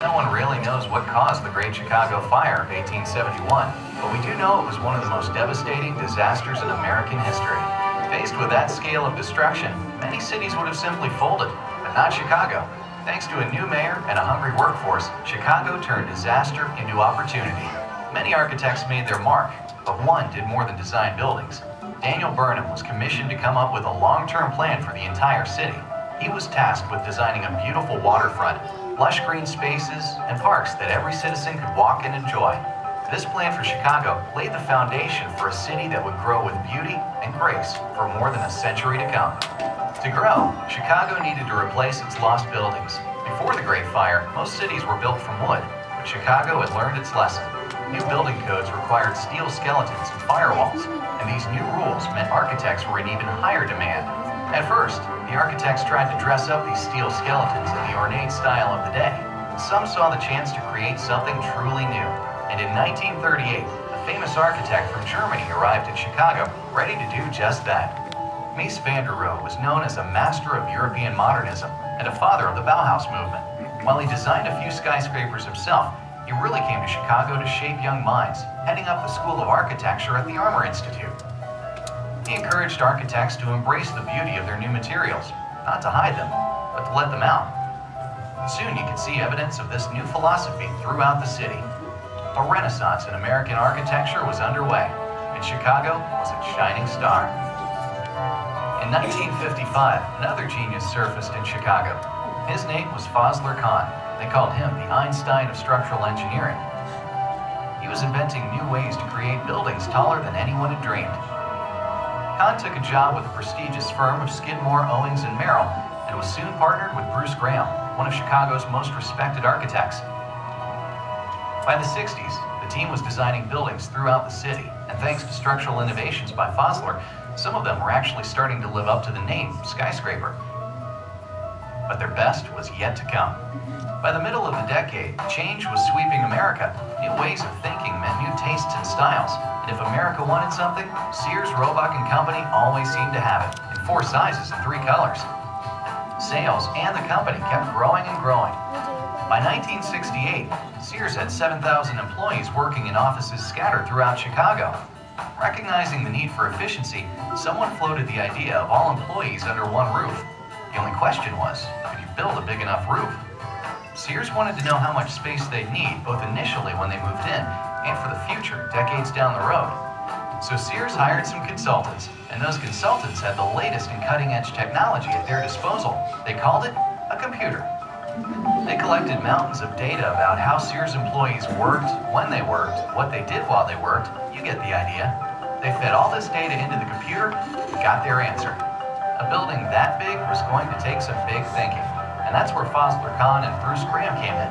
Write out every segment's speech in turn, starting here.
No one really knows what caused the Great Chicago Fire of 1871, but we do know it was one of the most devastating disasters in American history. Faced with that scale of destruction, many cities would have simply folded, but not Chicago. Thanks to a new mayor and a hungry workforce, Chicago turned disaster into opportunity. Many architects made their mark, but one did more than design buildings. Daniel Burnham was commissioned to come up with a long-term plan for the entire city. He was tasked with designing a beautiful waterfront, lush green spaces, and parks that every citizen could walk and enjoy. This plan for Chicago laid the foundation for a city that would grow with beauty and grace for more than a century to come. To grow, Chicago needed to replace its lost buildings. Before the Great Fire, most cities were built from wood, but Chicago had learned its lesson. New building codes required steel skeletons and firewalls, and these new rules meant architects were in even higher demand. At first, the architects tried to dress up these steel skeletons in the ornate style of the day. Some saw the chance to create something truly new. And in 1938, a famous architect from Germany arrived in Chicago, ready to do just that. Mies van der Rohe was known as a master of European modernism and a father of the Bauhaus movement. While he designed a few skyscrapers himself, he really came to Chicago to shape young minds, heading up the School of Architecture at the Armour Institute. He encouraged architects to embrace the beauty of their new materials, not to hide them, but to let them out. Soon you could see evidence of this new philosophy throughout the city. A renaissance in American architecture was underway, and Chicago was its shining star. In 1955, another genius surfaced in Chicago. His name was Fazlur Khan. They called him the Einstein of structural engineering. He was inventing new ways to create buildings taller than anyone had dreamed. Khan took a job with the prestigious firm of Skidmore, Owings & Merrill and was soon partnered with Bruce Graham, one of Chicago's most respected architects. By the 60s, the team was designing buildings throughout the city, and thanks to structural innovations by Fazlur, some of them were actually starting to live up to the name skyscraper. But their best was yet to come. By the middle of the decade, change was sweeping America. New ways of thinking meant new tastes and styles. And if America wanted something, Sears, Roebuck & Company always seemed to have it, in 4 sizes and 3 colors. Sales and the company kept growing and growing. By 1968, Sears had 7,000 employees working in offices scattered throughout Chicago. Recognizing the need for efficiency, someone floated the idea of all employees under one roof. The only question was, could you build a big enough roof? Sears wanted to know how much space they'd need, both initially when they moved in, and for the future, decades down the road. So Sears hired some consultants, and those consultants had the latest and cutting-edge technology at their disposal. They called it a computer. They collected mountains of data about how Sears employees worked, when they worked, what they did while they worked. You get the idea. They fed all this data into the computer and got their answer. A building that big was going to take some big thinking, and that's where Fazlur Khan and Bruce Graham came in.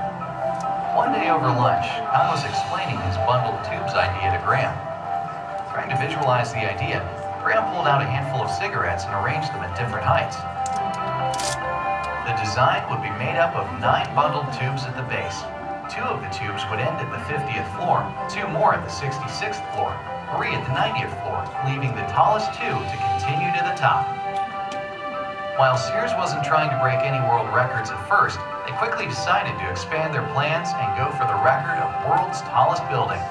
One day over lunch, Khan was explaining his bundled tubes idea to Graham. Trying to visualize the idea, Graham pulled out a handful of cigarettes and arranged them at different heights. The design would be made up of 9 bundled tubes at the base. 2 of the tubes would end at the 50th floor, 2 more at the 66th floor, 3 at the 90th floor, leaving the tallest 2 to continue to the top. While Sears wasn't trying to break any world records at first, they quickly decided to expand their plans and go for the record of world's tallest building.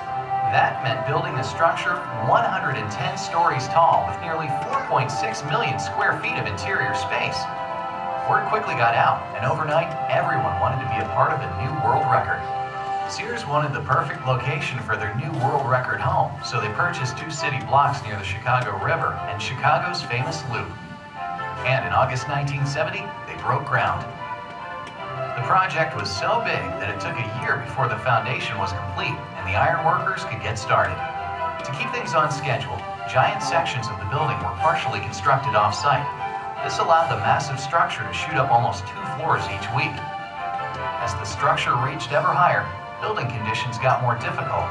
That meant building a structure 110 stories tall with nearly 4.6 million square feet of interior space. Word quickly got out, and overnight, everyone wanted to be a part of a new world record. Sears wanted the perfect location for their new world record home, so they purchased 2 city blocks near the Chicago River and Chicago's famous Loop. And in August 1970, they broke ground. The project was so big that it took a year before the foundation was complete and the iron workers could get started. To keep things on schedule, giant sections of the building were partially constructed off-site. This allowed the massive structure to shoot up almost 2 floors each week. As the structure reached ever higher, building conditions got more difficult.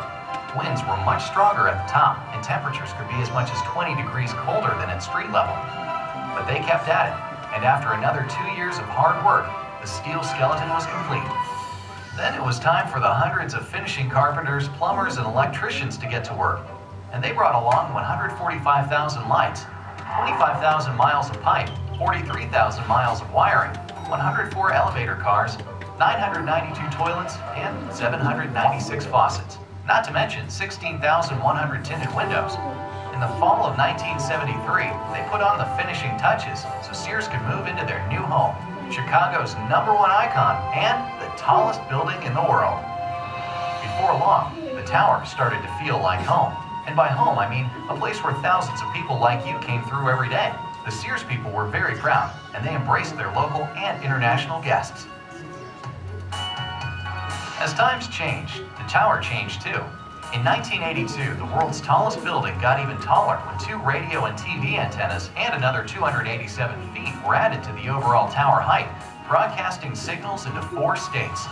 Winds were much stronger at the top, and temperatures could be as much as 20 degrees colder than at street level. But they kept at it, and after another 2 years of hard work, the steel skeleton was complete. Then it was time for the hundreds of finishing carpenters, plumbers, and electricians to get to work. And they brought along 145,000 lights, 25,000 miles of pipe, 43,000 miles of wiring, 104 elevator cars, 992 toilets, and 796 faucets, not to mention 16,100 tinted windows. In the fall of 1973, they put on the finishing touches so Sears could move into their new home, Chicago's #1 icon and the tallest building in the world. Before long, the tower started to feel like home. And by home, I mean a place where thousands of people like you came through every day. The Sears people were very proud, and they embraced their local and international guests. As times changed, the tower changed too. In 1982, the world's tallest building got even taller when 2 radio and TV antennas and another 287 feet were added to the overall tower height, broadcasting signals into 4 states.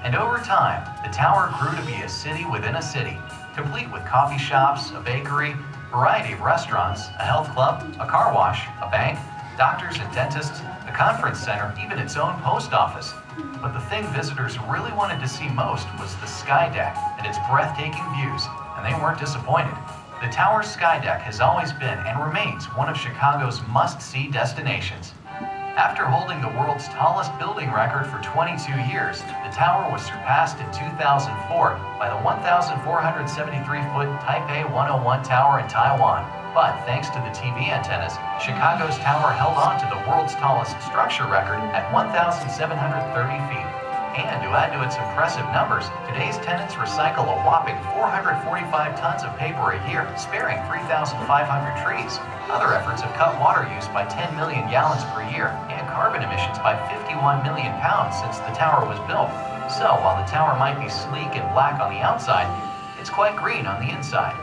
And over time, the tower grew to be a city within a city, complete with coffee shops, a bakery, variety of restaurants, a health club, a car wash, a bank, doctors and dentists, a conference center, even its own post office. But the thing visitors really wanted to see most was the sky deck and its breathtaking views, and they weren't disappointed. The tower's sky deck has always been and remains one of Chicago's must-see destinations. After holding the world's tallest building record for 22 years, the tower was surpassed in 2004 by the 1,473-foot Taipei 101 Tower in Taiwan. But thanks to the TV antennas, Chicago's tower held on to the world's tallest structure record at 1,730 feet. And to add to its impressive numbers, today's tenants recycle a whopping 445 tons of paper a year, sparing 3,500 trees. Other efforts have cut water use by 10 million gallons per year and carbon emissions by 51 million pounds since the tower was built. So while the tower might be sleek and black on the outside, it's quite green on the inside.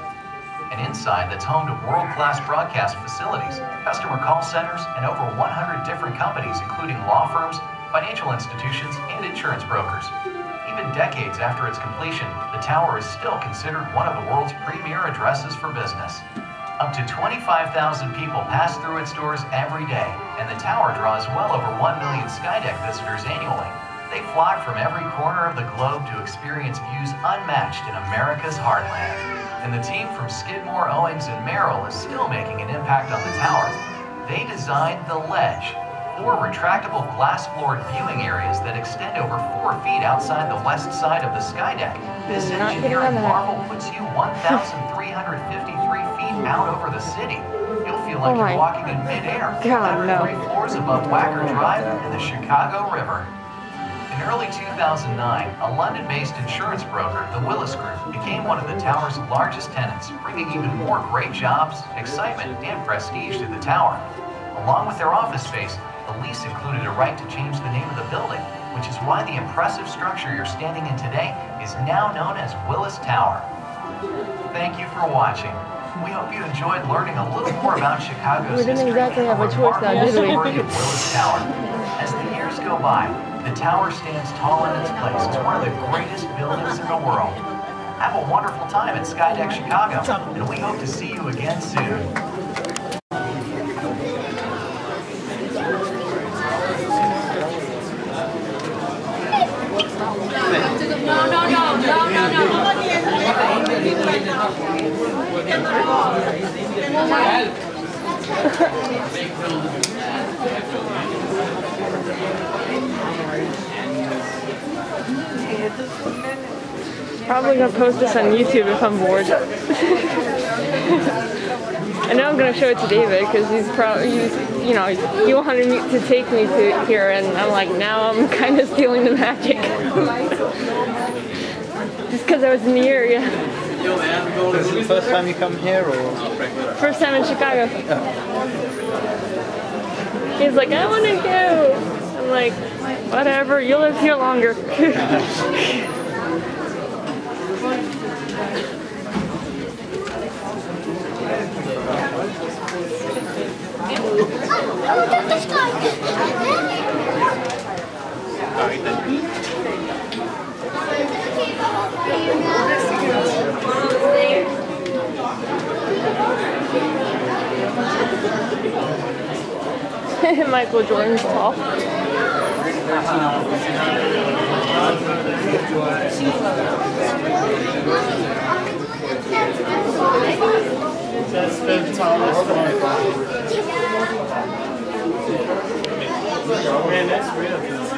An inside that's home to world-class broadcast facilities, customer call centers, and over 100 different companies including law firms, financial institutions, and insurance brokers. Even decades after its completion, the tower is still considered one of the world's premier addresses for business. Up to 25,000 people pass through its doors every day, and the tower draws well over 1 million Skydeck visitors annually. They flock from every corner of the globe to experience views unmatched in America's heartland. And the team from Skidmore, Owings, and Merrill is still making an impact on the tower. They designed the Ledge, 4 retractable glass-floored viewing areas that extend over 4 feet outside the west side of the skydeck. This engineering marvel puts you 1,353 feet out over the city. You'll feel like you're walking in midair, 103 floors above Wacker Drive and the Chicago River. In early 2009, a London-based insurance broker, the Willis Group, became one of the tower's largest tenants, bringing even more great jobs, excitement, and prestige to the tower. Along with their office space, the lease included a right to change the name of the building, which is why the impressive structure you're standing in today is now known as Willis Tower. Thank you for watching. We hope you enjoyed learning a little more about Chicago's history and the remarkable story of Willis Tower. As the years go by, the tower stands tall in its place as one of the greatest buildings in the world. Have a wonderful time at Skydeck Chicago, and we hope to see you again soon. Probably gonna post this on YouTube if I'm bored. I know I'm gonna show it to David because you know, he wanted me to take me to here, and I'm like, now I'm kind of stealing the magic. Just because I was in the area. Is it the first time you come here, or? First time in Chicago. He's like, I want to go. I'm like, whatever, you'll live here longer. Michael Jordan's tall. That's the tallest one. Man, that's real.